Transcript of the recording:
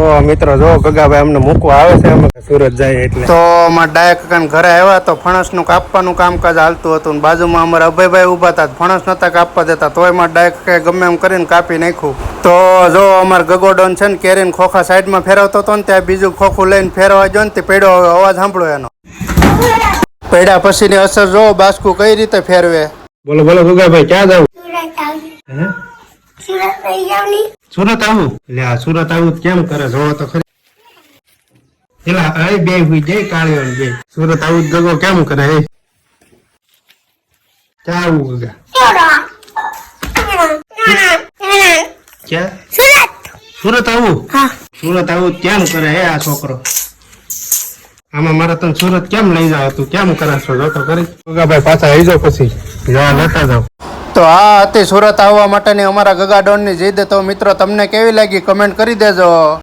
તો મિત્રો જો ગગાભાઈ અમને મૂકવા આવે છે, અમે સુરત જાય એટલે. તો અમારા ડાયક ઘરે આવ્યા તો ફણસનું કાપવાનું કામકાજ હાલતું હતું ને બાજુમાં અમારા અભયભાઈ ઉભા હતા, ફણસ નતા કાપવા દેતા, તોય મારા ડાયક ગમે એમ કરીને કાપી નાખ્યું. તો જો અમાર ગગોડોન છે ને કેરીને ખોખા સાઈડમાં ફેરવતો હતો ને ત્યાં બીજું ખોખું લઈને ફેરવા જો ને તે પડ્યો, અવાજ સાંભળો એનો. પડ્યા પછીની અસર જો બાસ્કુ કઈ રીતે ફેરવે. બોલો બોલો ગગાભાઈ, ક્યાં જાવ? સુરત આવું? લે આ સુરત આવું કેમ કરે જોવો તો ખરી. પેલા આ બે હુઈ જાય કાળીઓ ને બે. સુરત આવું ગગો કેમ કરે હે? ક્યાં આવું ગગા? ક્યાં? સુરત આવું? સુરત આવું કેમ કરે હે આ છોકરો? આમાં મારે તને સુરત કેમ લઈ જાવ, તું કેમ કરાશો જોતો કરી. ગગાભાઈ પાછા આવી જાવ પછી જવા લેતા જાવ. તો આ હતી સુરત આવવા માટેની અમારા ગગા ડોન ની જીદ. તો મિત્રો તમને કેવી લાગી કમેન્ટ કરી દેજો.